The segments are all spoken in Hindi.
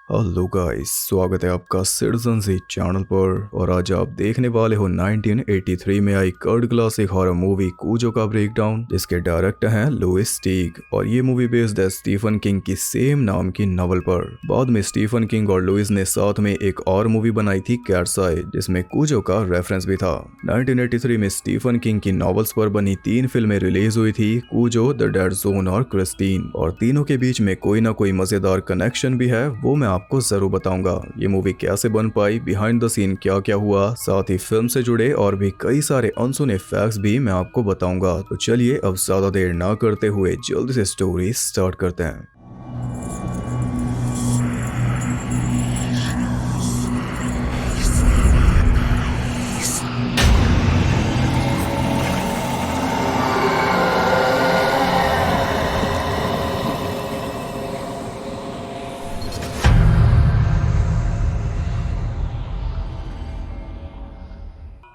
हेलो गाइस, स्वागत है आपका सिटीजन सी चैनल पर। और आज आप देखने वाले हो 1983 में आई कर्ड क्लासिक हॉरर मूवी कूजो का ब्रेकडाउन, जिसके डायरेक्टर हैं लुइस टीग। और ये मूवी बेस्ड है स्टीफन किंग की सेम नाम की नॉवल पर। बाद में स्टीफन किंग और लुइस ने साथ में एक और मूवी बनाई थी कैट्स आई, जिसमें कूजो का रेफरेंस भी था। 1983 में स्टीफन किंग की नॉवेल्स पर बनी 3 फिल्में रिलीज हुई थी, कूजो, द डेड जोन और क्रिस्टीन। और तीनों के बीच में कोई ना कोई मजेदार कनेक्शन भी है, वो मैं आपको जरूर बताऊंगा। ये मूवी कैसे बन पाई, बिहाइंड द सीन क्या क्या हुआ, साथ ही फिल्म से जुड़े और भी कई सारे अनसुने फैक्ट्स भी मैं आपको बताऊंगा। तो चलिए अब ज्यादा देर ना करते हुए जल्दी से स्टोरी स्टार्ट करते हैं।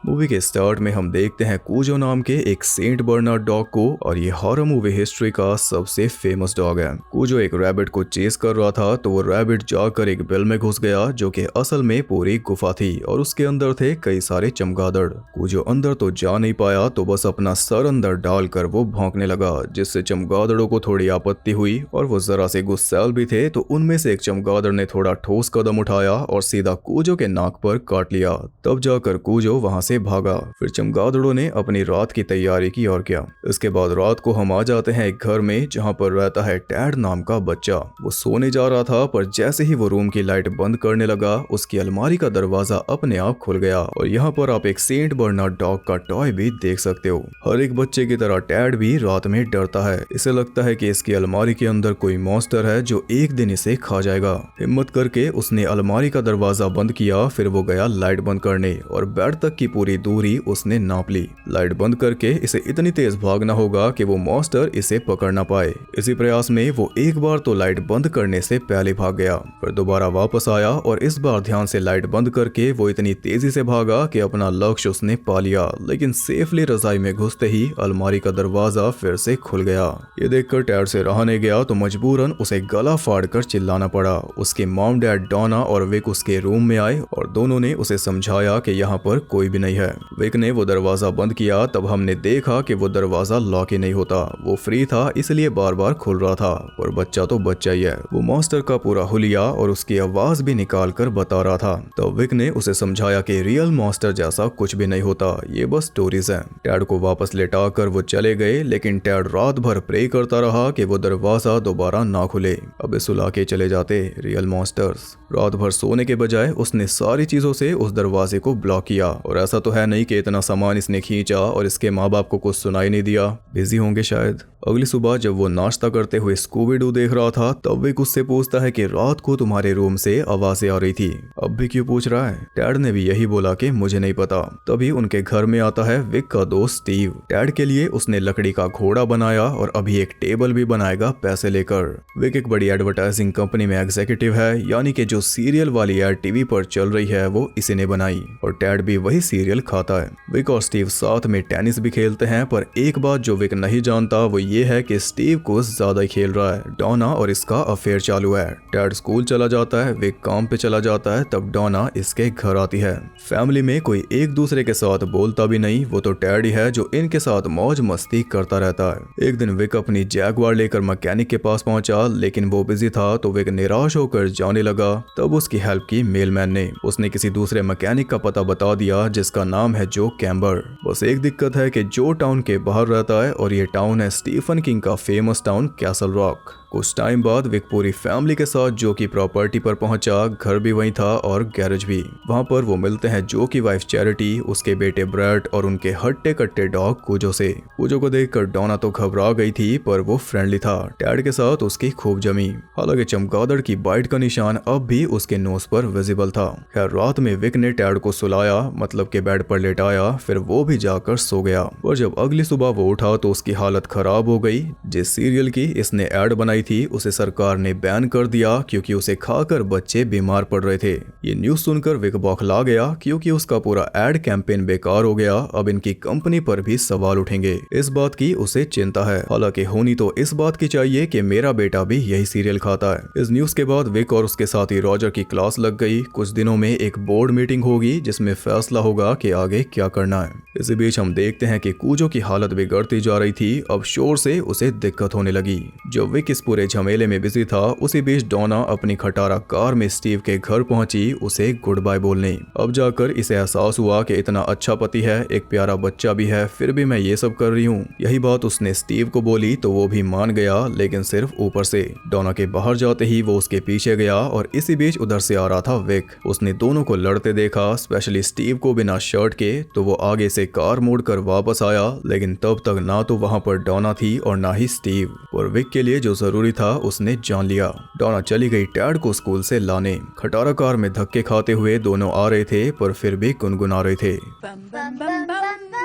मूवी के स्टार्ट में हम देखते हैं कूजो नाम के एक सेंट बर्नार्ड डॉग को, और ये हॉरर मूवी हिस्ट्री का सबसे फेमस डॉग है। कूजो एक रैबिट को चेस कर रहा था, तो वो रैबिट जाकर एक बिल में घुस गया, जो कि असल में पूरी गुफा थी और उसके अंदर थे कई सारे चमगादड़। कूजो अंदर तो जा नहीं पाया, तो बस अपना सर अंदर डालकर वो भौंकने लगा, जिससे चमगादड़ों को थोड़ी आपत्ति हुई और वो जरा से गुस्सैल भी थे। तो उनमें से एक चमगादड़ ने थोड़ा ठोस कदम उठाया और सीधा कूजो के नाक पर काट लिया। तब जाकर कूजो वहां से भागा। फिर चमगादड़ों ने अपनी रात की तैयारी की और क्या। इसके बाद रात को हम आ जाते हैं एक घर में, जहां पर रहता है टैड नाम का बच्चा। वो सोने जा रहा था, पर जैसे ही वो रूम की लाइट बंद करने लगा, उसकी अलमारी का दरवाजा अपने आप खुल गया। और यहाँ पर आप एक सेंट बर्नार्ड डॉग का टॉय भी देख सकते हो। हर एक बच्चे की तरह टैड भी रात में डरता है। इसे लगता है कि इसकी अलमारी के अंदर कोई मॉन्स्टर है जो एक दिन इसे खा जाएगा। हिम्मत करके उसने अलमारी का दरवाजा बंद किया। फिर वो गया लाइट बंद करने और बेड तक की पूरी दूरी उसने नाप ली। लाइट बंद करके इसे इतनी तेज भागना होगा कि वो मॉन्स्टर इसे पकड़ ना पाए। इसी प्रयास में वो एक बार तो लाइट बंद करने से पहले भाग गया, फिर दोबारा वापस आया और इस बार ध्यान से लाइट बंद करके वो इतनी तेजी से भागा कि अपना लक्ष्य उसने पा लिया। लेकिन सेफली रजाई में घुसते ही अलमारी का दरवाजा फिर से खुल गया। ये देखकर टैड से रहा नहीं गया, तो मजबूरन उसे गला फाड़ कर चिल्लाना पड़ा। उसके मॉम, डैड, डॉना और विक उसके रूम में आए और दोनों ने उसे समझाया कि यहाँ पर कोई भी नहीं है। विक ने वो दरवाजा बंद किया, तब हमने देखा कि वो दरवाजा लॉक ही नहीं होता, वो फ्री था, इसलिए बार बार खुल रहा था। और बच्चा तो बच्चा ही है, वो मॉन्स्टर का पूरा हुलिया और उसकी आवाज भी निकाल कर बता रहा था। तो विक ने उसे समझाया कि रियल मॉन्स्टर जैसा कुछ भी नहीं होता, ये बस स्टोरीज हैं। टैड को वापस लेटा कर वो चले गए, लेकिन टैड रात भर प्रे करता रहा कि वो दरवाजा दोबारा ना खुले। अब सुला के चले जाते रियल मॉन्स्टर्स। रात भर सोने के बजाय उसने सारी चीजों से उस दरवाजे को ब्लॉक किया। और ऐसा तो है नहीं कि इतना सामान इसने खींचा और इसके माँ बाप को कुछ सुनाई नहीं दिया, बिजी होंगे शायद। अगली सुबह जब वो नाश्ता करते हुए स्कूबी डू देख रहा था, तब विक उससे पूछता है कि रात को तुम्हारे रूम से आवाजें आ रही थी, अब भी क्यों पूछ रहा है। टैड ने भी यही बोला कि मुझे नहीं पता। तभी उनके घर में आता है विक का दोस्त स्टीव। टैड के लिए उसने लकड़ी का घोड़ा बनाया और अभी एक टेबल भी बनाएगा पैसे लेकर। विक एक बड़ी एडवर्टाइजिंग कंपनी में एग्जीक्यूटिव है, यानी कि जो सीरियल वाली एड टीवी पर चल रही है वो इसी ने बनाई, और टैड भी वही सीरियल खाता है। विक और स्टीव साथ में टेनिस भी खेलते हैं, पर एक बात जो विक नहीं जानता वो ये है कि स्टीव को ज्यादा ही खेल रहा है। डॉना और इसका अफेयर चालू है। टैड स्कूल चला जाता है, विक काम पे चला जाता है, तब डॉना इसके घर आती है। फैमिली में कोई एक दूसरे के साथ बोलता भी नहीं, वो तो टैड ही है जो इनके साथ मौज मस्ती करता रहता है। एक दिन विक अपनी जैगवार लेकर मैकेनिक के पास पहुंचा, लेकिन वो बिजी था, तो विक निराश होकर जाने लगा। तब उसकी हेल्प की मेलमैन ने। उसने किसी दूसरे मैकेनिक का पता बता दिया, जिसका नाम है जो कैम्बर। बस एक दिक्कत है कि जो टाउन के बाहर रहता है, और ये टाउन है स्टीफन किंग का फेमस टाउन कैसल रॉक। कुछ टाइम बाद विक पूरी फैमिली के साथ जो की प्रॉपर्टी पर पहुंचा। घर भी वहीं था और गैरेज भी। वहां पर वो मिलते हैं जो की वाइफ चैरिटी, उसके बेटे ब्रैड और उनके हट्टे कट्टे डॉग कूजो से। कूजो को देखकर डॉना तो घबरा गई थी, पर वो फ्रेंडली था। टैड के साथ उसकी खूब जमी। हालांकि चमगादड़ की बाइट का निशान अब भी उसके नोज पर विजिबल था। खैर रात में विक ने टैड को सुलाया, मतलब के बेड पर लेटाया, फिर वो भी जाकर सो गया। और जब अगली सुबह वो उठा तो उसकी हालत खराब हो गई। जिस सीरियल की इसने एड बनाई थी उसे सरकार ने बैन कर दिया, क्योंकि उसे खाकर बच्चे बीमार पड़ रहे थे। ये न्यूज सुनकर विक बौखला गया क्योंकि उसका पूरा एड कैंपेन बेकार हो गया। अब इनकी कंपनी पर भी सवाल उठेंगे, इस बात की उसे चिंता है। हालांकि होनी तो इस बात की चाहिए कि मेरा बेटा भी यही सीरियल खाता है। इस न्यूज के बाद विक और उसके साथी रॉजर की क्लास लग गई। कुछ दिनों में एक बोर्ड मीटिंग होगी जिसमें फैसला होगा कि आगे क्या करना है। इसी बीच हम देखते हैं कि कूजो की हालत बिगड़ती जा रही थी। अब शोर से उसे दिक्कत होने लगी। जब विक इस पूरे झमेले में बिजी था, उसी बीच डोना अपनी खटारा कार में स्टीव के घर पहुंची उसे गुड बाय बोलने। अब जाकर इसे एहसास हुआ कि इतना अच्छा पति है, एक प्यारा बच्चा भी है, फिर भी मैं ये सब कर रही हूँ। यही बात उसने स्टीव को बोली तो वो भी मान गया, लेकिन सिर्फ ऊपर से। डोना के बाहर जाते ही वो उसके पीछे गया और इसी बीच उधर से आ रहा था विक। उसने दोनों को लड़ते देखा, स्पेशली स्टीव को बिना शर्ट के, तो वो आगे से कार मोड़कर वापस आया। लेकिन तब तक ना तो वहां पर डोना थी और ना ही स्टीव। और विक के लिए जो जरूरी था उसने जान लिया। डोना चली गई टैड को स्कूल से लाने। खटारा कार में धक्के खाते हुए दोनों आ रहे थे, पर फिर भी गुनगुना रहे थे। बम बम बम बम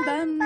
बम,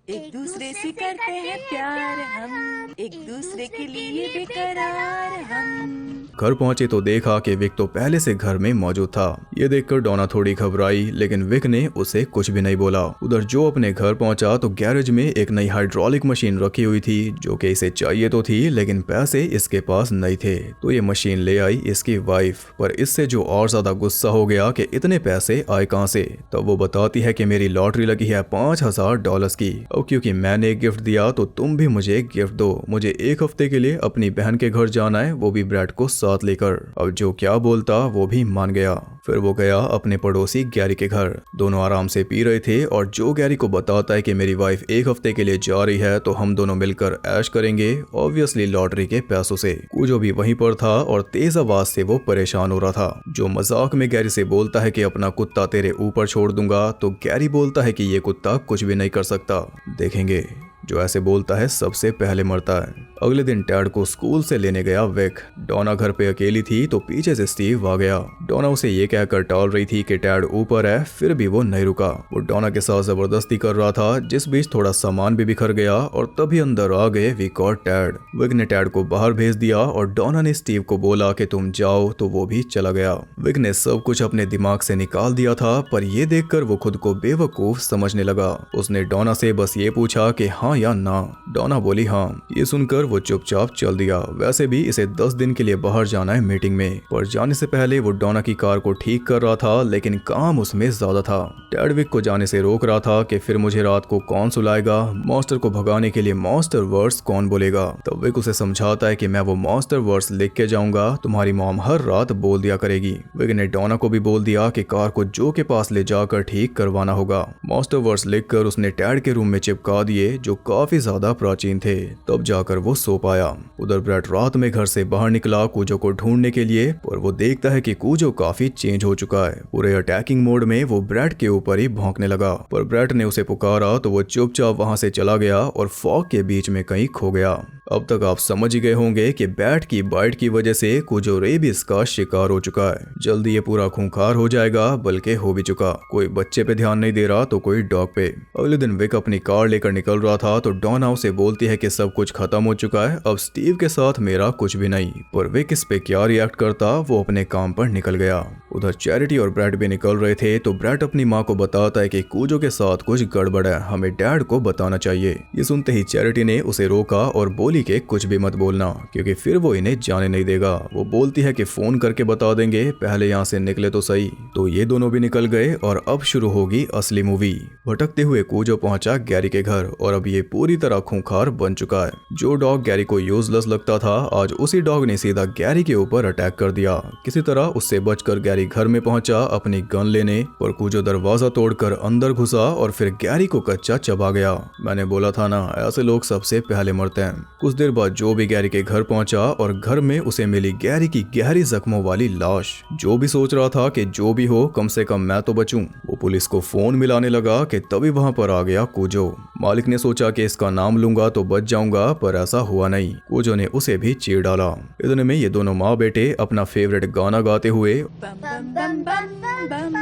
एक दूसरे से करते हैं प्यार हम, एक दूसरे के लिए बेकरार हम। घर पहुंचे तो देखा कि विक तो पहले से घर में मौजूद था। ये देखकर डोना थोड़ी घबराई, लेकिन विक ने उसे कुछ भी नहीं बोला। उधर जो अपने घर पहुंचा तो गैरेज में एक नई हाइड्रोलिक मशीन रखी हुई थी, जो कि इसे चाहिए तो थी, लेकिन पैसे इसके पास नहीं थे। तो ये मशीन ले आई इसकी वाइफ। पर इससे जो और ज्यादा गुस्सा हो गया कि इतने पैसे आए कहां से। तब वो बताती है कि मेरी लॉटरी लगी है $5000 की। अब क्योंकि मैंने एक गिफ्ट दिया तो तुम भी मुझे एक गिफ्ट दो। मुझे एक हफ्ते के लिए अपनी बहन के घर जाना है, वो भी ब्रैड को साथ लेकर। अब जो क्या बोलता वो भी मान गया। फिर वो गया अपने पड़ोसी गैरी के घर। दोनों आराम से पी रहे थे और जो गैरी को बताता है कि मेरी वाइफ एक हफ्ते के लिए जा रही है तो हम दोनों मिलकर ऐश करेंगे, ऑब्वियसली लॉटरी के पैसों से। कूजो भी वहीं पर था और तेज आवाज से वो परेशान हो रहा था। जो मजाक में गैरी से बोलता है कि अपना कुत्ता तेरे ऊपर छोड़ दूंगा, तो गैरी बोलता है कि ये कुत्ता कुछ भी नहीं कर सकता, देखेंगे। जो ऐसे बोलता है सबसे पहले मरता है। अगले दिन टैड को स्कूल से लेने गया विक। डोना घर पे अकेली थी तो पीछे से स्टीव आ गया। डोना उसे ये कहकर टाल रही थी कि टैड ऊपर है, फिर भी वो नहीं रुका। वो डोना के साथ जबरदस्ती कर रहा था, जिस बीच थोड़ा सामान भी बिखर गया और तभी अंदर आ गए विक और टैड। विक ने टैड को बाहर भेज दिया और डोना ने स्टीव को बोला कि तुम जाओ, तो वो भी चला गया। विक ने सब कुछ अपने दिमाग से निकाल दिया था, पर ये देखकर वो खुद को बेवकूफ समझने लगा। उसने डोना से बस ये पूछा कि हाँ या ना। डोना बोली हाँ। ये सुनकर वो चुपचाप चल दिया। वैसे भी इसे 10 दिन के लिए बाहर जाना है मीटिंग में, पर जाने से पहले वो डोना की कार को ठीक कर रहा था, लेकिन काम उसमें ज्यादा था। टैड विक को जाने से रोक रहा था कि फिर मुझे रात को कौन सुलाएगा, मॉन्स्टर को भगाने के लिए मॉन्स्टर वर्ड्स कौन बोलेगा। तब विक उसे समझाता है कि मैं वो मॉन्स्टर वर्ड्स लिख के जाऊंगा, तुम्हारी मॉम हर रात बोल दिया करेगी। विक ने डोना को भी बोल दिया कि कार को जो के पास ले जाकर ठीक करवाना होगा। मॉन्स्टर वर्ड्स लिखकर उसने टैड के रूम में चिपका दिए, जो काफी ज्यादा प्राचीन थे। तब जाकर वो सो पाया। उधर ब्रैड रात में घर से बाहर निकला कूजो को ढूंढने के लिए, पर वो देखता है कि कूजो काफी चेंज हो चुका है। पूरे अटैकिंग मोड में वो ब्रैड के ऊपर ही भौंकने लगा। पर ब्रैड ने उसे पुकारा तो वो चुपचाप वहां से चला गया और फॉग के बीच में कहीं खो गया। अब तक आप समझ ही गए होंगे कि बैट की बाइट की वजह से कूजो रेबीज का शिकार हो चुका है। जल्दी ये पूरा खूंखार हो जाएगा, बल्कि हो भी चुका। कोई बच्चे पे ध्यान नहीं दे रहा तो कोई डॉग पे। अगले दिन विक अपनी कार लेकर निकल रहा था तो डोना उसे बोलती है कि सब कुछ खत्म हो चुका है, अब स्टीव के साथ मेरा कुछ भी नहीं। पर विक इस पे क्या रिएक्ट करता, वो अपने काम पर निकल गया। उधर चैरिटी और ब्रैड भी निकल रहे थे तो ब्रैड अपनी माँ को बताता है कि कूजो के साथ कुछ गड़बड़ है, हमें डैड को बताना चाहिए। ये सुनते ही चैरिटी ने उसे रोका और बोली कि कुछ भी मत बोलना, क्योंकि फिर वो इन्हें जाने नहीं देगा। वो बोलती है कि फोन करके बता देंगे, पहले यहाँ से निकले तो सही। तो ये दोनों भी निकल गए और अब शुरू होगी असली मूवी। भटकते हुए कूजो पहुंचा गैरी के घर और अब ये पूरी तरह खूंखार बन चुका है। जो डॉग गैरी को यूजलेस लगता था, आज उसी डॉग ने सीधा गैरी के ऊपर अटैक कर दिया। किसी तरह उससे बचकर गैरी घर में पहुंचा अपनी गन लेने, पर कूजो दरवाजा तोड़कर अंदर घुसा और फिर गैरी को कच्चा चबा गया। मैंने बोला था ना, ऐसे लोग सबसे पहले मरते हैं। कुछ देर बाद जो भी गैरी के घर पहुंचा और घर में उसे मिली गैरी की गहरी जख्मों वाली लाश। जो भी सोच रहा था कि जो भी हो कम से कम मैं तो बचूं, वो पुलिस को फोन मिलाने लगा कि तभी वहां पर आ गया कूजो। मालिक ने सोचा कि इसका नाम लूंगा तो बच जाऊंगा, पर ऐसा हुआ नहीं। कूजो ने उसे भी चीर डाला। इतने में ये दोनों माँ बेटे अपना फेवरेट गाना गाते हुए बम बम बम बम बम,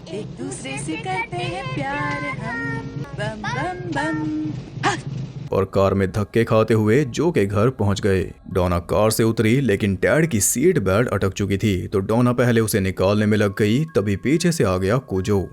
एक दूसरे से करते हैं प्यार हम, बम बम बम। और कार में धक्के खाते हुए जो के घर पहुंच गए। डोना कार से उतरी लेकिन टैड की सीट बेल्ट अटक चुकी थी, तो डोना पहले उसे निकालने में लग गई, तभी पीछे से आ गया कूजो।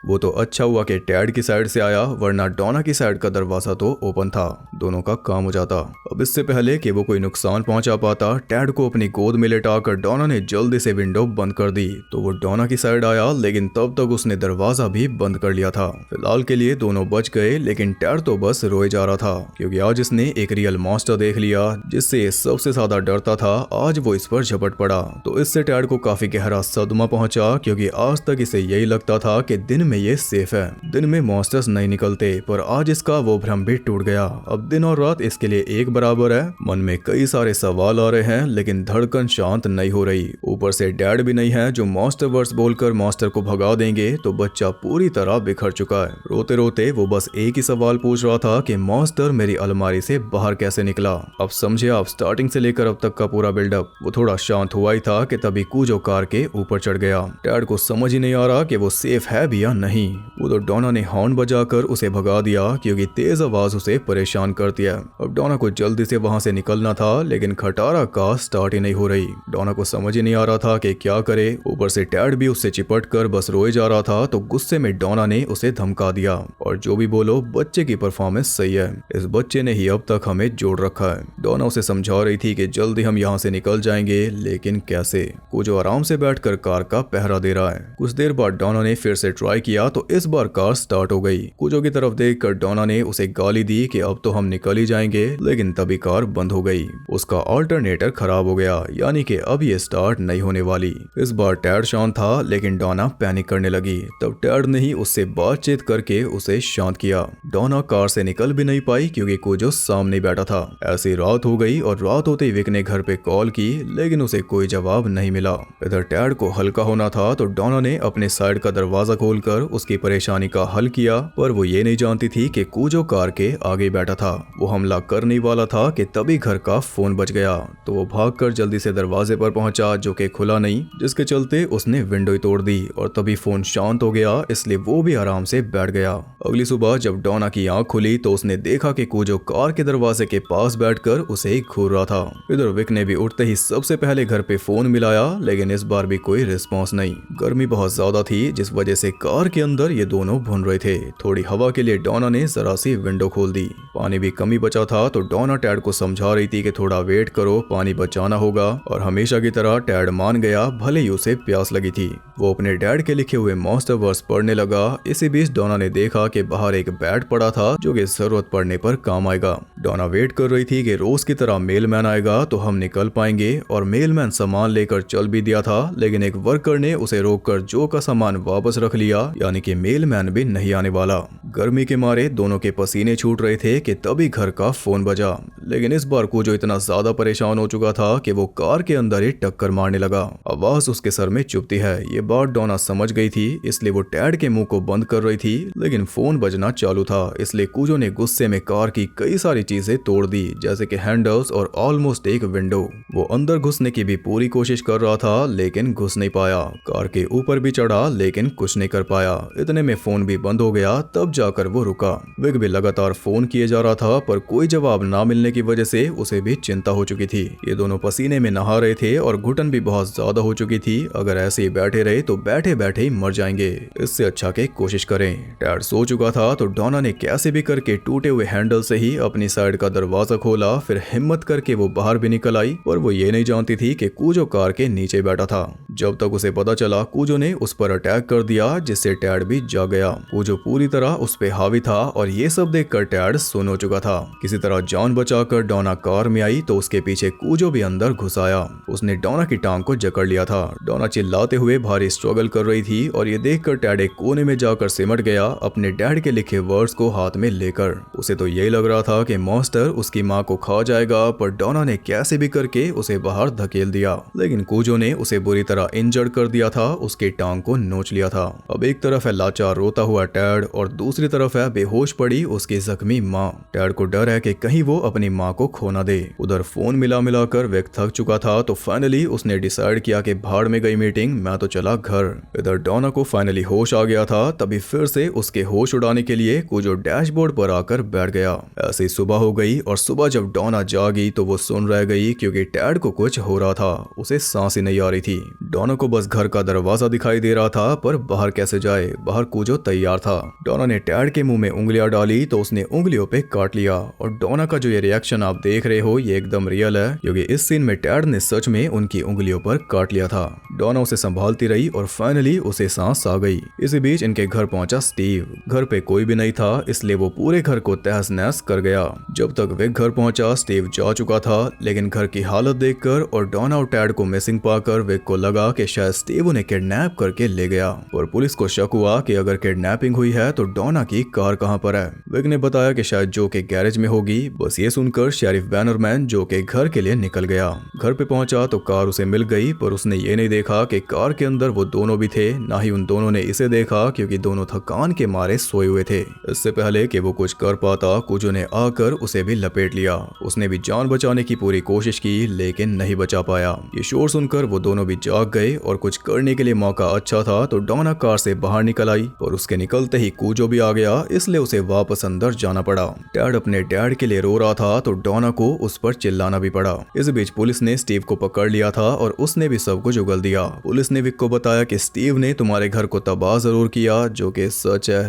वो तो अच्छा हुआ कि टैड की साइड से आया, वरना डोना की साइड का दरवाजा तो ओपन था, दोनों का काम हो जाता। अब इससे पहले कि वो कोई नुकसान पहुंचा पाता, टैड को अपनी गोद में लेटाकर डोना ने जल्दी से विंडो बंद कर दी। तो वो डोना की साइड आया, लेकिन तब तक उसने दरवाजा भी बंद कर लिया था। फिलहाल के लिए दोनों बच गए, लेकिन टैड तो बस रोए जा रहा था, क्योंकि आज इसने एक रियल मॉन्स्टर देख लिया जिससे ये सबसे ज्यादा डरता था। आज वो इस पर झपट पड़ा, तो इससे टैड को काफी गहरा सदमा पहुंचा, क्योंकि आज तक इसे यही लगता था कि दिन में ये सेफ है, दिन में मॉन्स्टर्स नहीं निकलते। पर आज इसका वो भ्रम भी टूट गया। अब दिन और रात इसके लिए एक बराबर है। मन में कई सारे सवाल आ रहे हैं, लेकिन धड़कन शांत नहीं हो रही। ऊपर से डैड भी नहीं है जो मॉन्स्टर वर्ड्स बोलकर मॉन्स्टर को भगा देंगे, तो बच्चा पूरी तरह बिखर चुका है। रोते रोते वो बस एक ही सवाल पूछ रहा था कि मॉन्स्टर मेरी अलमारी से बाहर कैसे निकला। अब समझे आप स्टार्टिंग से लेकर अब तक का पूरा बिल्डअप। वो थोड़ा शांत हुआ ही था कि तभी कूजो कार के ऊपर चढ़ गया। डैड को समझ ही नहीं आ रहा कि वो सेफ है भी या नहीं। वो तो डोना ने हॉर्न बजाकर उसे भगा दिया, क्योंकि तेज आवाज उसे परेशान करती है। अब डोना को जल्दी से वहां से निकलना था, लेकिन खटारा का स्टार्ट ही नहीं हो रही। डोना को समझ ही नहीं आ रहा था कि क्या करे। ऊपर से टैड भी उससे चिपट कर बस रोए जा रहा था, तो गुस्से में डोना ने उसे धमका दिया, और जो भी बोलो बच्चे की परफॉर्मेंस सही है, इस बच्चे ने ही अब तक हमें जोड़ रखा है। डोना उसे समझा रही थी कि जल्दी हम यहाँ से निकल जाएंगे, लेकिन कैसे। कूजो आराम से बैठकर कार का पहरा दे रहा है। कुछ देर बाद डोना ने फिर से ट्राई किया, तो इस बार कार स्टार्ट हो गई। कूजो की तरफ देखकर डोना ने उसे गाली दी कि अब तो हम निकल ही जाएंगे, लेकिन तभी कार बंद हो गई। उसका ऑल्टरनेटर खराब हो गया, यानी कि अब ये स्टार्ट नहीं होने वाली। इस बार टैड शांत था, लेकिन डोना पैनिक करने लगी। तब टैड ने ही उससे बातचीत करके उसे शांत किया। डोना कार से निकल भी नहीं पाई, क्योंकि कूजो सामने बैठा था। ऐसी रात हो गई, और रात होते ही विक ने घर पे कॉल की, लेकिन उसे कोई जवाब नहीं मिला। इधर टैड को हल्का होना था, तो डोना ने अपने साइड का दरवाजा खोलकर उसकी परेशानी का हल किया। पर वो ये नहीं जानती थी कि कूजो कार के आगे बैठा था। वो हमला करने वाला था कि तभी घर का फोन बज गया। तो वो भागकर जल्दी से दरवाजे पर पहुंचा, जो कि खुला नहीं, जिसके चलते उसने विंडो ही तोड़ दी, और तभी फोन शांत हो गया, इसलिए वो भी आराम से बैठ गया। अगली सुबह जब डोना की आंख खुली, तो उसने देखा कि कूजो कार के दरवाजे के पास बैठकर उसे घूर रहा था। इधर विक ने भी उठते ही सबसे पहले घर पे फोन मिलाया, लेकिन इस बार भी कोई रिस्पॉन्स नहीं। गर्मी बहुत ज्यादा थी, जिस वजह से कार के अंदर ये दोनों भुन रहे थे। थोड़ी हवा के लिए डोना ने जरा सी विंडो खोल दी। पानी भी कमी बचा था, तो डोना टैड को समझा रही थी कि थोड़ा वेट करो, पानी बचाना होगा। और हमेशा की तरह टैड मान गया, भले ही उसे प्यास लगी थी। वो अपने डैड के लिखे हुए मॉन्स्टर वर्ड्स पढ़ने लगा। इसी बीच डोना ने देखा कि बाहर एक बैट पड़ा था, जो कि जरूरत पड़ने पर काम आएगा। डोना वेट कर रही थी कि रोज की तरह मेलमैन आएगा तो हम निकल पाएंगे, और मेलमैन सामान लेकर चल भी दिया था, लेकिन एक वर्कर ने उसे रोककर जो का सामान वापस रख लिया, यानी कि मेलमैन भी नहीं आने वाला। गर्मी के मारे दोनों के पसीने छूट रहे थे कि तभी घर का फोन बजा। लेकिन इस बार कूजो इतना ज्यादा परेशान हो चुका था कि वो कार के अंदर ही टक्कर मारने लगा। आवाज उसके सर में चुभती है, ये बात डोना समझ गई थी, इसलिए वो टैड के मुंह को बंद कर रही थी, लेकिन फोन बजना चालू था। इसलिए कूजो ने गुस्से में कार की कई सारी चीजें तोड़ दी, जैसे कि हैंडल्स और ऑलमोस्ट एक विंडो। वो अंदर घुसने की भी पूरी कोशिश कर रहा था, लेकिन घुस नहीं पाया। कार के ऊपर भी चढ़ा, लेकिन कुछ नहीं कर पाया। इतने में फोन भी बंद हो गया, तब जाकर वो रुका। विक भी लगातार फोन किए जा रहा था, पर कोई जवाब ना मिलने की वजह से उसे भी चिंता हो चुकी थी। ये दोनों पसीने में नहा रहे थे, और घुटन भी बहुत ज्यादा हो चुकी थी। अगर ऐसे ही बैठे रहे तो बैठे बैठे ही मर जाएंगे, इससे अच्छा के कोशिश करें। टैड सो चुका था, तो डोना ने कैसे भी करके टूटे हुए हैंडल से ही अपनी साइड का दरवाजा खोला। फिर हिम्मत करके वो बाहर भी निकल आई, पर वो ये नहीं जानती थी कि कूजो कार के नीचे बैठा था। जब तक उसे पता चला, कूजो ने उस पर अटैक कर दिया, जिससे टैड भी जाग गया। कूजो पूरी तरह उस पे हावी था, और ये सब देखकर टैड सुन हो चुका था। किसी तरह जान बचाकर डोना कार में आई, तो उसके पीछे कूजो भी अंदर घुस आया। उसने डोना की टांग को जकड़ लिया था। डोना चिल्लाते हुए भारी स्ट्रगल कर रही थी, और ये देखकर टैड एक कोने में जाकर सिमट गया, अपने डैड के लिखे वर्ड्स को हाथ में लेकर। उसे तो यही लग रहा था कि मॉन्स्टर उसकी माँ को खा जाएगा, पर डोना ने कैसे भी करके उसे बाहर धकेल दिया। लेकिन कूजो ने उसे बुरी तरह तरह इंजर्ड कर दिया था, उसकी टांग को नोच लिया था। अब एक तरफ है लाचार रोता हुआ टैड और दूसरी तरफ है बेहोश पड़ी उसकी जख्मी माँ। टैड को डर है कि कहीं वो अपनी माँ को खो ना दे। उधर फोन मिला मिलाकर विक थक चुका था, तो फाइनली उसने डिसाइड किया कि भाड़ में गई मीटिंग, मैं तो चला घर। इधर डॉना को फाइनली होश आ गया था, तभी फिर से उसके होश उड़ाने के लिए कूजो डैशबोर्ड पर आकर बैठ गया। ऐसे ही सुबह हो गई और सुबह जब डॉना जागी तो वो सुन रह गई क्योंकि टैड को कुछ हो रहा था। उसे सांस ही नहीं आ रही थी। डॉना को बस घर का दरवाजा दिखाई दे रहा था, पर बाहर कैसे जाए। बाहर कूजो तैयार था। डॉना ने टैड के मुंह में उंगलियां डाली तो उसने उंगलियों पे काट लिया। और डॉना का जो ये रिएक्शन आप देख रहे हो ये एकदम रियल है, क्योंकि इस सीन में टैड ने सच में उनकी उंगलियों पर काट लिया था। डॉना उसे संभालती रही और फाइनली उसे सांस आ गई। इसी बीच इनके घर पहुंचा स्टीव। घर पे कोई भी नहीं था, इसलिए वो पूरे घर को तहस नहस कर गया। जब तक विक घर पहुंचा स्टीव जा चुका था, लेकिन घर की हालत देखकर और डॉना और टैड को मिसिंग पाकर विक को लगा कि शायद स्टीव उन्हें किडनैप करके ले गया। और पुलिस को शक हुआ कि अगर किडनैपिंग हुई है तो डॉना की कार कहां पर है। विक ने बताया कि शायद जो के गैरेज में होगी। बस ये सुनकर शेरिफ बैनरमैन जो के घर के लिए निकल गया। घर पे पहुंचा तो कार उसे मिल गई, पर उसने ये नहीं देखा कि कार के अंदर वो दोनों भी थे। ना ही उन दोनों ने इसे देखा, क्योंकि दोनों थकान के मारे सोए हुए थे। इससे पहले कि वो कुछ कर पाता, कूजो ने आकर उसे भी लपेट लिया। उसने भी जान बचाने की पूरी कोशिश की, लेकिन नहीं बचा पाया। ये शोर सुनकर वो दोनों भी जाग गए और कुछ करने के लिए मौका अच्छा था तो डॉना कार से बाहर निकल आई, और उसके निकलते ही कूजो भी आ गया, इसलिए उसे वापस अंदर जाना पड़ा। टैड अपने डैड के लिए रो रहा था तो डॉना को उस पर चिल्लाना भी पड़ा। इस बीच पुलिस ने स्टीव को पकड़ लिया था और उसने भी सब कुछ उगल दिया। पुलिस ने विक को बताया कि स्टीव ने तुम्हारे घर को तबाह जरूर किया, जो कि सच है,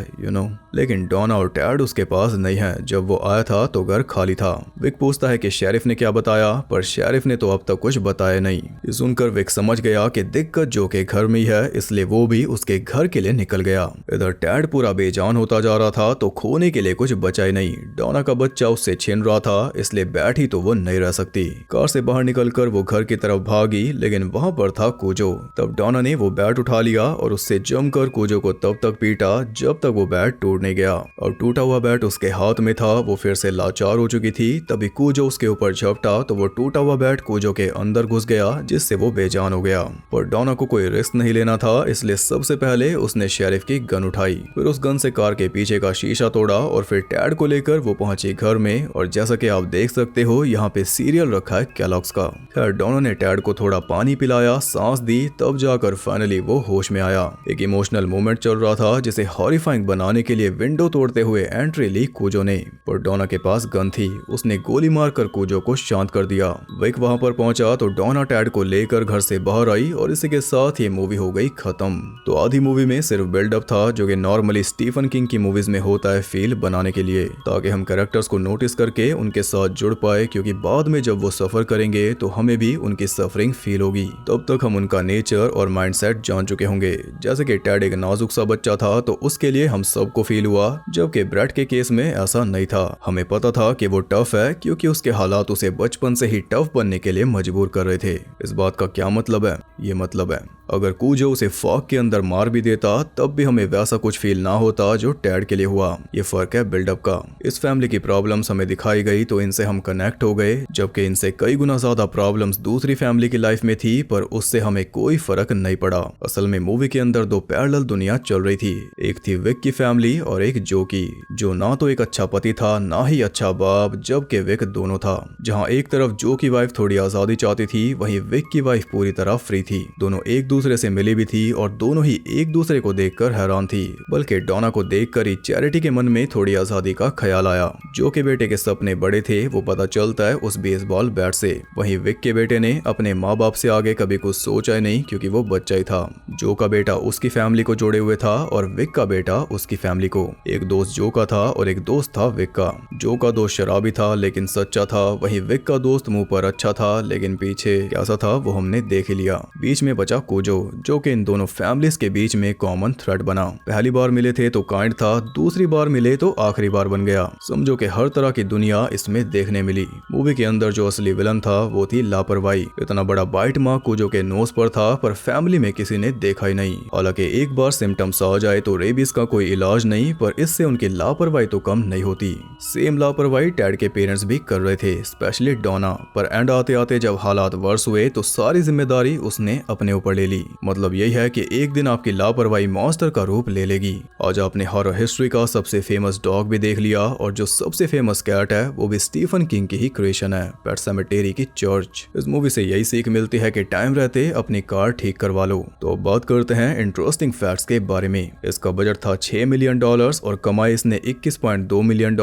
लेकिन डॉना और टैड उसके पास नहीं है। जब वो आया था तो घर खाली था। विक पूछता है कि शेरिफ ने क्या बताया, पर शेरिफ ने तो अब तक कुछ बताया नहीं। ये सुनकर विक समझ गया कि दिक्कत जो के घर में ही है, इसलिए वो भी उसके घर के लिए निकल गया। इधर टैड पूरा बेजान होता जा रहा था, तो खोने के लिए कुछ बचा ही नहीं। डॉना का बच्चा उससे छिन रहा था, इसलिए बैठी तो वो नहीं रह सकती। कार से बाहर निकलकर वो घर की तरफ भागी, लेकिन वहां पर था कूजो। तब डॉना ने वो बैट उठा लिया और उससे जमकर कूजो को तब तक पीटा जब तक वो बैट टूट नहीं गया। और टूटा हुआ बैट उसके हाथ में था। वो फिर से लाचार हो चुकी थी। तभी कूजो उसके ऊपर झपटा तो वो टूटा हुआ बैट कूजो के अंदर घुस गया, जिससे वो बेजान हो गया। पर डॉना को कोई रिस्क नहीं लेना था, इसलिए सबसे पहले उसने शेरिफ की गन उठाई। फिर उस गन से कार के पीछे का शीशा तोड़ा और फिर टैड को लेकर वो पहुंची घर में। और जैसा कि आप देख सकते हो यहाँ पे सीरियल रखा है केलॉग्स का। खैर डॉना ने टैड को थोड़ा पानी पिलाया, सांस दी, तब जाकर फाइनली वो होश में आया। एक इमोशनल मोमेंट चल रहा था, जिसे हॉरिफाइंग बनाने के लिए विंडो तोड़ते हुए एंट्री ली कूजो ने। पर डॉना के पास गन थी, उसने गोली मारकर कूजो को शांत कर दिया। विक वहां पर पहुंचा तो डॉना टैड को लेकर घर से बाहर आई और इसी के साथ ये मूवी हो गई खत्म। तो आधी मूवी में सिर्फ बिल्डअप था, जो कि नॉर्मली स्टीफन किंग की मूवीज में होता है फील बनाने के लिए, ताकि हम कैरेक्टर्स को नोटिस करके उनके साथ जुड़ पाए, क्योंकि बाद में जब वो सफर करेंगे तो हमें भी उनकी सफरिंग फील होगी। तब तक हम उनका नेचर और माइंडसेट जान चुके होंगे। जैसे कि टैड एक नाजुक सा बच्चा था तो उसके लिए हम सबको फील हुआ, जबकि ब्रैड के केस में ऐसा नहीं था। हमें पता था कि वो टफ है, क्योंकि उसके हालात उसे बचपन से ही टफ बनने के लिए मजबूर कर रहे थे। इस बात का क्या मतलब है? ये मतलब है अगर कूजो उसे फॉग के अंदर मार भी देता तब भी हमें वैसा कुछ फील ना होता जो टैड के लिए हुआ। ये फर्क है बिल्डअप का। इस फैमिली की प्रॉब्लम्स हमें दिखाई गई तो इनसे हम कनेक्ट हो गए, जबकि इनसे कई गुना ज्यादा प्रॉब्लम्स दूसरी फैमिली की लाइफ में थी, पर उससे हमें कोई फर्क नहीं पड़ा। असल में मूवी के अंदर दो पैरेलल दुनिया चल रही थी। एक थी विक की फैमिली और एक जो की, जो ना तो एक अच्छा पति था ना ही अच्छा बाप, जबकि विक दोनों था। जहाँ एक तरफ जो की वाइफ थोड़ी आजादी चाहती थी, वहीं विक की वाइफ पूरी तरह फ्री थी। दोनों एक दूसरे से मिली भी थी और दोनों ही एक दूसरे को देखकर हैरान थी। बल्कि डॉना को देखकर ही चैरिटी के मन में थोड़ी आजादी का ख्याल आया। जो के बेटे के सपने बड़े थे वो पता चलता है उस बेसबॉल बैट से। वहीं विक के बेटे ने अपने माँ बाप से आगे कभी कुछ सोचा ही नहीं, क्योंकि वो बच्चा ही था। जो का बेटा उसकी फैमिली को जोड़े हुए था और विक का बेटा उसकी फैमिली को। एक दोस्त जो का था और एक दोस्त था विक का। जो का दोस्त शराबी था लेकिन सच्चा था, वहीं विक का दोस्त मुंह पर अच्छा था लेकिन पीछे कैसा था वो हमने देख ही लिया। बीच में बचा कूजो, जो कि इन दोनों फैमिलीज के बीच में कॉमन थ्रेड बना। पहली बार मिले थे तो काइंड था, दूसरी बार मिले तो आखिरी बार बन गया। समझो कि हर तरह की दुनिया इसमें देखने मिली। मूवी के अंदर जो असली विलन था वो थी लापरवाही। इतना बड़ा बाइट मार्क कूजो के नोज पर था, पर फैमिली में किसी ने देखा ही नहीं। हालांकि एक बार सिम्टम्स आ जाए तो रेबीज का कोई इलाज नहीं, पर इससे उनकी लापरवाही तो कम नहीं होती। सेम लापरवाही टैड के पेरेंट्स भी कर रहे थे, स्पेशली डॉना। पर एंड आते आते जब हालात वर्स हुए तो सारी जिम्मेदारी उसने अपने ऊपर ले ली। मिली। मतलब यही है कि एक दिन आपकी लापरवाही मॉन्स्टर का रूप ले लेगी। आज आपने हॉरर हिस्ट्री का सबसे फेमस डॉग भी देख लिया और जो सबसे फेमस कैट है वो भी स्टीफन किंग की ही क्रिएशन है, पेट सेमेटेरी की चर्च। इस मूवी से यही सीख मिलती है कि टाइम रहते अपनी कार ठीक करवा लो। तो अब बात करते हैं इंटरेस्टिंग फैक्ट्स के बारे में। इसका बजट था $6 मिलियन और कमाई इसने $21.2 मिलियन,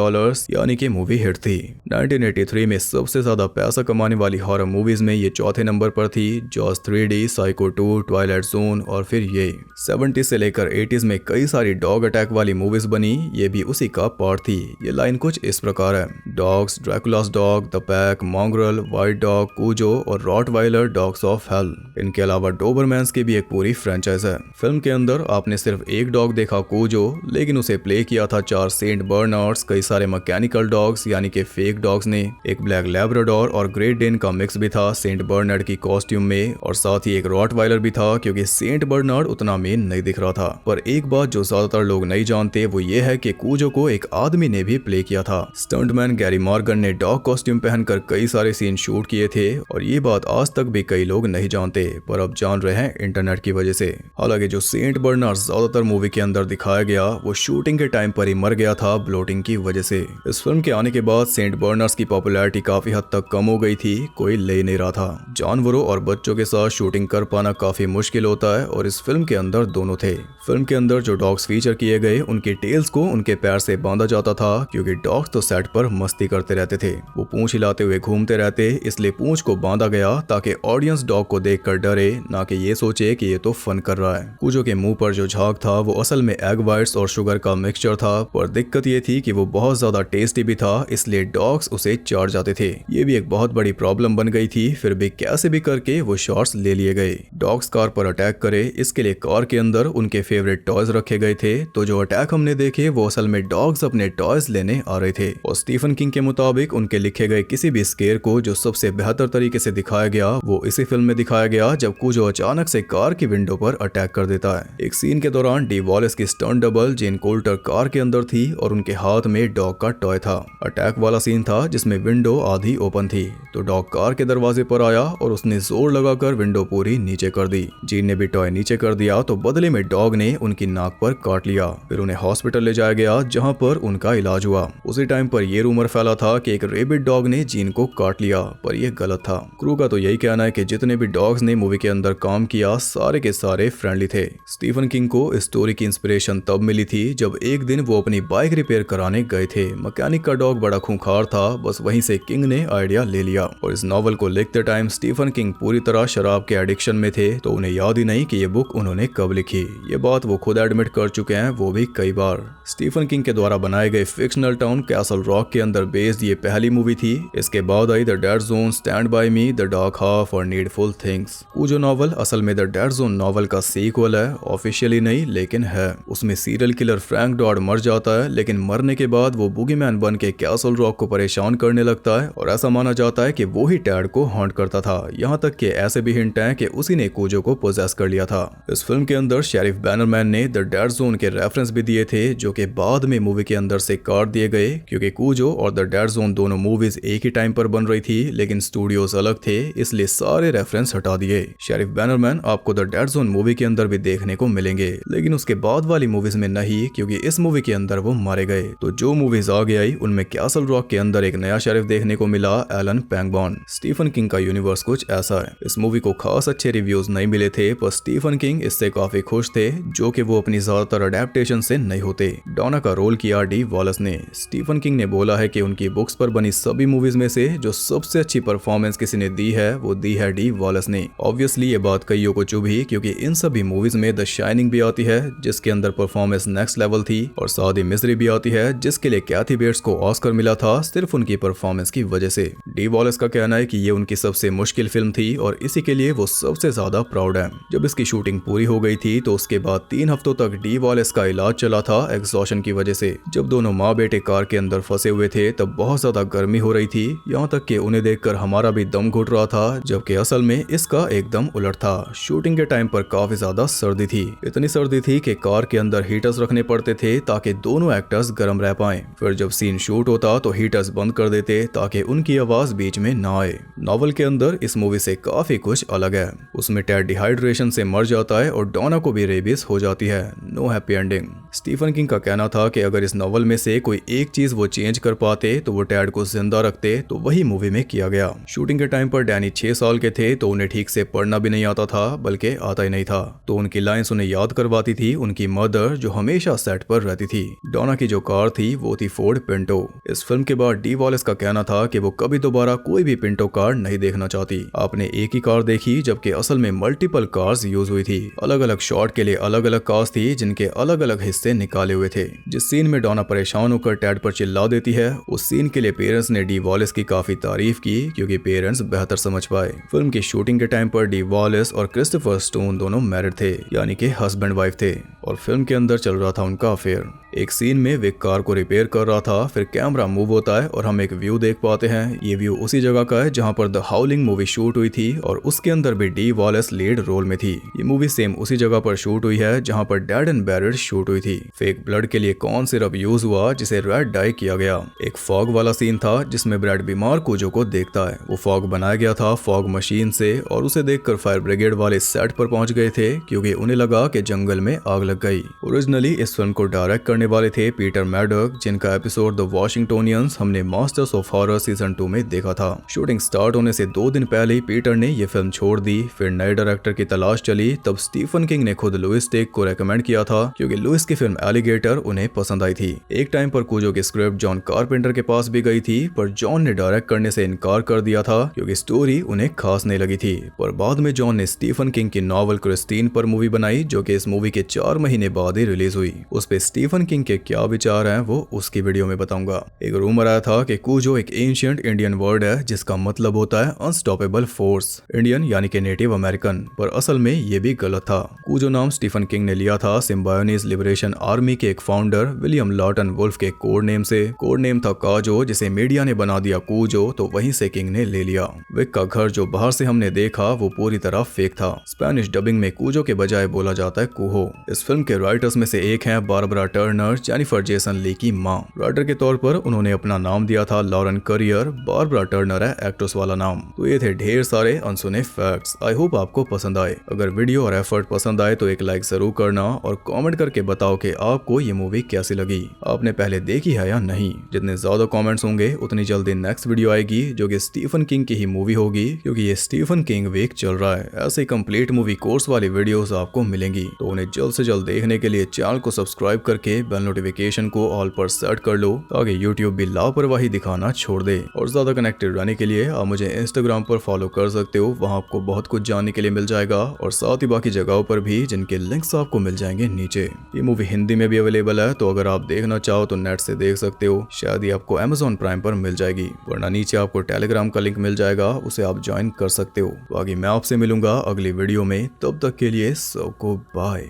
यानी कि मूवी हिट थी। 1983 में सबसे ज्यादा पैसा कमाने वाली हॉरर मूवीज में ये चौथे नंबर पर थी। Jos 3D, psycho 2, Twilight zone और फिर ये 70s से लेकर 80s में कई सारी डॉग अटैक वाली मूवीज बनी, ये भी उसी का पार्ट थी। ये लाइन कुछ इस प्रकार है: dogs, Dracula's dog, the pack, mongrel, white dog, Cujo और रॉटवाइलर डॉग्स ऑफ हेल। इनके अलावा डोबरमैन्स की भी एक पूरी फ्रेंचाइज है। फिल्म के अंदर आपने सिर्फ एक डॉग देखा कूजो, लेकिन उसे प्ले किया था 4 सेंट बर्नार्ड्स, कई सारे मैकेनिकल डॉग्स यानी कि फेक डॉग्स ने, एक ब्लैक लैब्राडोर और ग्रेट डेन का मिक्स भी था सेंट बर्नार्ड की कॉस्ट्यूम में, और साथ ही एक रॉटवाइलर भी था क्योंकि सेंट बर्नार्ड उतना मेन नहीं दिख रहा था। पर एक बात जो ज्यादातर लोग नहीं जानते वो ये है कि कूजो को एक आदमी ने भी प्ले किया था। स्टंटमैन गैरी मॉर्गन ने डॉग कॉस्ट्यूम पहनकर कई सारे सीन शूट किए थे और ये बात आज तक भी कई लोग नहीं जानते, पर अब जान रहे हैं इंटरनेट की वजह से। हालांकि जो सेंट बर्नार्ड ज्यादातर मूवी के अंदर दिखाया गया वो शूटिंग के टाइम पर ही मर गया था ब्लोटिंग की वजह से। इस फिल्म के आने के बाद सेंट बर्नार्ड्स की पॉपुलैरिटी काफी हद तक कम हो गई थी, कोई ले नहीं रहा था। जानवरों और बच्चों के साथ शूटिंग कर पाना काफी मुश्किल होता है और इस फिल्म के अंदर दोनों थे। फिल्म के अंदर जो डॉग्स फीचर किए गए उनके टेल्स को उनके पैर से बांधा जाता था क्योंकि डॉग्स तो सेट पर मस्ती करते रहते थे, वो पूंछ हिलाते हुए घूमते रहते, इसलिए पूंछ को बांधा गया ताकि ऑडियंस डॉग को देखकर डरे, ना कि ये सोचे कि ये तो फन कर रहा है। कूजो के मुंह पर जो झाग था वो असल में एग वाइट्स और शुगर का मिक्सचर था, पर दिक्कत ये थी कि वो बहुत ज्यादा टेस्टी भी था, इसलिए डॉग्स उसे चाट जाते थे। ये भी एक बहुत बड़ी प्रॉब्लम बन गई थी, फिर भी कैसे भी करके वो शॉट्स ले लिए गए। डॉग्स कार पर अटैक करे, इसके लिए कार के अंदर उनके फेवरेट टॉयज रखे गए थे, तो जो अटैक हमने देखे वो असल में डॉग्स अपने टॉयज लेने आ रहे थे। और स्टीफन किंग के मुताबिक उनके लिखे गए किसी भी स्केयर को जो सबसे बेहतर तरीके से दिखाया गया वो इसी फिल्म में दिखाया गया जब कूजो अचानक से कार की विंडो पर अटैक कर देता है। एक सीन के दौरान डी वॉलेस की स्टंट डबल जेन कोल्टर कार के अंदर थी और उनके हाथ में डॉग का टॉय था। अटैक वाला सीन था जिसमें विंडो आधी ओपन थी, तो डॉग कार के दरवाजे पर आया और उसने जोर लगाकर विंडो पूरी नीचे कर दी। जीन ने भी टॉय नीचे कर दिया, तो बदले में डॉग ने उनकी नाक पर काट लिया। फिर उन्हें हॉस्पिटल ले जाया गया जहां पर उनका इलाज हुआ। उसी टाइम पर यह रूमर फैला था कि एक रेबिड डॉग ने जीन को काट लिया, पर यह गलत था। क्रू का तो यही कहना है कि जितने भी डॉग्स ने मूवी के अंदर काम किया सारे के सारे फ्रेंडली थे। स्टीफन किंग को इस स्टोरी की इंस्पिरेशन तब मिली थी जब एक दिन वो अपनी बाइक रिपेयर कराने गए थे। मैकेनिक का डॉग बड़ा खूंखार था, बस वहीं से किंग ने आइडिया ले लिया। और इस नॉवल को लिखते टाइम स्टीफन किंग पूरी तरह शराब के एडिक्शन में थे, तो उन्हें याद ही नहीं कि ये बुक उन्होंने कब लिखी। ये बात वो खुद एडमिट कर चुके हैं, वो भी कई बार। स्टीफन किंग के द्वारा बनाए गए फिक्शनल टाउन कैसल रॉक के अंदर बेस्ड ये पहली मूवी थी। इसके बाद आई the dead zone, stand by me, the dark half और नीडफुल थिंग्स। कूजो नॉवल असल में द डेड जोन नॉवल का सीक्वल है, ऑफिशियली नहीं लेकिन है। उसमें सीरियल किलर फ्रैंक डॉड मर जाता है, लेकिन मरने के बाद वो बूगीमैन बन के कैसल रॉक को परेशान करने लगता है और ऐसा माना जाता है कि वो ही टैड को हॉन्ट करता था। यहाँ तक कि ऐसे भी हिंट हैं कि उसी ने कूजो को पोजेस कर लिया था। इस फिल्म के अंदर शेरिफ बैनरमैन ने द डेड जोन के रेफरेंस भी दिए थे, जो कि बाद में मूवी के अंदर से काट दिए गए क्योंकि कूजो और द डेड जोन दोनों मूवीज एक ही टाइम पर बन रही थी, लेकिन स्टूडियोज अलग थे, इसलिए सारे रेफरेंस हटा दिए। शेरिफ बैनरमैन आपको द डेड जोन मूवी के अंदर भी देखने को मिलेंगे, लेकिन उसके बाद वाली मूवीज में नहीं, क्योंकि इस मूवी के अंदर वो मारे गए। तो जो मूवीज आगे आई उनमें कैसल रॉक के अंदर एक नया शेरिफ देखने को मिला, एलन पैंगबॉर्न। स्टीफन किंग का यूनिवर्स कुछ ऐसा है। इस मूवी को खास अच्छे रिव्यूज नहीं मिले थे, पर स्टीफन किंग इससे काफी खुश थे, जो कि वो अपनी ज्यादातर अडेप्टेशन से नहीं होते। डॉना का रोल किया डी वॉलेस ने। स्टीफन किंग ने बोला है कि उनकी बुक्स पर बनी सभी मूवीज में से जो सबसे अच्छी परफॉर्मेंस किसी ने दी है वो दी है डी वॉलेस ने। ऑब्वियसली ये बात कईयों को चुभी, क्योंकि इन सभी मूवीज में द शाइनिंग भी आती है जिसके अंदर परफॉर्मेंस नेक्स्ट लेवल थी, और साथ ही मिजरी भी आती है जिसके लिए कैथी बेट्स को ऑस्कर मिला था सिर्फ उनकी परफॉर्मेंस की वजह से। डी वॉलेस का कहना है कि ये उनकी सबसे मुश्किल फिल्म थी और इसी के लिए वो सबसे ज्यादा प्राउड है। जब इसकी शूटिंग पूरी हो गई थी तो उसके बाद 3 हफ्तों तक डी वॉलेस का इलाज चला था एग्जॉशन की वजह से। जब दोनों माँ बेटे कार के अंदर फंसे हुए थे तब बहुत ज्यादा गर्मी हो रही थी, यहाँ तक कि उन्हें देखकर हमारा भी दम घुट रहा था, जबकि असल में इसका एकदम उलट था। शूटिंग के टाइम पर काफी ज्यादा सर्दी थी, इतनी सर्दी थी कि कार के अंदर हीटर्स रखने पड़ते थे ताकि दोनों एक्टर्स गर्म रह पाएं। फिर जब सीन शूट होता तो हीटर्स बंद कर देते ताकि उनकी आवाज बीच में ना आए। नॉवल के अंदर इस मूवी से काफी कुछ अलग है। उसमें टेड डिहाइड्रेशन से मर जाता है और डोना को भी रेबिस हो जाती है। No happy ending. Stephen King का कहना था कि अगर इस नॉवल में से कोई एक चीज वो चेंज कर पाते तो वो टैड को जिंदा रखते, तो वही मूवी में किया गया। शूटिंग के टाइम पर डैनी 6 साल के थे तो उन्हें ठीक से पढ़ना भी नहीं आता था, बल्कि आता ही नहीं था, तो उनकी लाइंस उन्हें याद करवाती थी उनकी मदर, जो हमेशा सेट पर रहती थी। डोना की जो कार थी वो थी फोर्ड पिंटो। इस फिल्म के बाद डी वॉलेस का कहना था कि वो कभी दोबारा कोई भी पिंटो कार नहीं देखना चाहती। आपने एक ही कार देखी, जबकि असल में मल्टीपल कार्स यूज हुई थी। अलग अलग शॉट के लिए अलग अलग कार्स थी जिनके अलग अलग हिस्से निकाले हुए थे। जिस सीन में डोना परेशान होकर टैड पर चिल्ला देती है, उस सीन के लिए पेरेंट्स ने डी वॉलेस की काफी तारीफ की, क्योंकि पेरेंट्स बेहतर समझ पाए। फिल्म की शूटिंग के टाइम पर डी वॉलेस और क्रिस्टोफर स्टोन दोनों मैरिड थे, यानी कि हस्बैंड वाइफ थे, और फिल्म के अंदर चल रहा था उनका अफेयर। एक सीन में वे कार को रिपेयर कर रहा था, फिर कैमरा मूव होता है और हम एक व्यू देख पाते हैं। ये व्यू उसी जगह का है जहां पर द हाउलिंग मूवी शूट हुई थी, और उसके अंदर भी डी वॉलेस लीड रोल में थी। ये मूवी सेम उसी जगह पर शूट हुई है जहां पर डेड एंड बेरिड शूट हुई थी। फेक ब्लड के लिए कौन सिरप यूज हुआ जिसे रेड डाई किया गया। एक फॉग वाला सीन था जिसमें ब्रैड बीमार कूजो को देखता है। वो फॉग बनाया गया था फॉग मशीन से, और उसे देखकर फायर ब्रिगेड वाले सेट पर पहुंच गए थे, क्योंकि उन्हें लगा कि जंगल में आग लग गई। ओरिजिनली इस फिल्म को डायरेक्ट करने वाले थे पीटर मैडॉक, जिनका एपिसोड द वॉशिंगटोनियंस हमने मास्टर्स ऑफ हॉरर सीजन 2 में देखा था। शूटिंग स्टार्ट होने से 2 दिन पहले ही पीटर ने ये फिल्म छोड़ दी। फिर नए डायरेक्टर की तलाश चली, तब स्टीफन किंग ने खुद लुइस टेक को रेकमेंड किया था, क्योंकि लुइस की फिल्म एलिगेटर उन्हें पसंद आई थी। एक टाइम पर कूजो की स्क्रिप्ट जॉन कारपेंटर के पास भी गई थी, पर जॉन ने डायरेक्ट करने से इनकार कर दिया था, क्योंकि स्टोरी उन्हें खास नहीं लगी थी। पर बाद में जॉन ने स्टीफन किंग की नॉवल क्रिस्टीन पर मूवी बनाई, जो कि इस मूवी के 4 महीने बाद ही रिलीज हुई। उस पे स्टीफन किंग के क्या विचार हैं वो उसकी वीडियो में बताऊंगा। एक रूमर आया था कि कूजो एक एंशिएंट इंडियन वर्ड है जिसका मतलब होता है अनस्टॉपेबल फोर्स, इंडियन यानी कि नेटिव अमेरिकन, पर असल में ये भी गलत था। कूजो नाम स्टीफन किंग ने लिया था सिम्बायोनीज लिबरेशन आर्मी के एक फाउंडर विलियम लॉर्टन वुल्फ के कोड नेम से। कोड नेम था काजो, जिसे मीडिया ने बना दिया कूजो, तो वहीं से किंग ने ले लिया। विक का घर जो बाहर से हमने देखा वो पूरी तरह फेक था। स्पेनिश डबिंग में कूजो के बजाय बोला जाता है कूहो। इस फिल्म के राइटर्स में से एक हैं बारबरा टर्नर, जेनिफर जेसन ली की मां। राइटर के तौर पर उन्होंने अपना नाम दिया था लॉरेन करियर। बारबरा टर्नर है एक्ट्रेस वाला नाम। तो ये थे ढेर सारे अनसुने फैक्ट्स। आई होप आपको पसंद आए। अगर वीडियो और एफर्ट पसंद आए तो एक लाइक जरूर करना, और कमेंट करके बताओ कि आपको ये मूवी कैसी लगी, आपने पहले देखी है या नहीं। जितने ज्यादा कमेंट्स होंगे उतनी जल्दी नेक्स्ट वीडियो आएगी, जो कि स्टीफन किंग की ही मूवी होगी, क्योंकि ये स्टीफन किंग वीक चल रहा है। ऐसे कंप्लीट मूवी कोर्स वाली वीडियोस आपको मिलेंगी, तो उन्हें जल्द से जल्द देखने के लिए चैनल को सब्सक्राइब करके बेल नोटिफिकेशन को ऑल पर सेट कर लो, ताकि यूट्यूब भी लापरवाही दिखाना छोड़ दे। और ज्यादा कनेक्टेड रहने के लिए आप मुझे इंस्टाग्राम पर फॉलो कर सकते हो, वहां आपको बहुत कुछ जानने के लिए मिल जाएगा, और साथ ही बाकी जगहों पर भी, जिनके लिंक्स आपको मिल जाएंगे नीचे। ये मूवी हिंदी में भी अवेलेबल है, तो अगर आप देखना चाहो तो नेट से देख सकते हो। शायद ही आपको Amazon प्राइम पर मिल जाएगी, वरना नीचे आपको टेलीग्राम का लिंक मिल जाएगा, उसे आप ज्वाइन कर सकते हो। बाकी मैं आपसे मिलूंगा अगली वीडियो में, तब तक के लिए सबको बाय।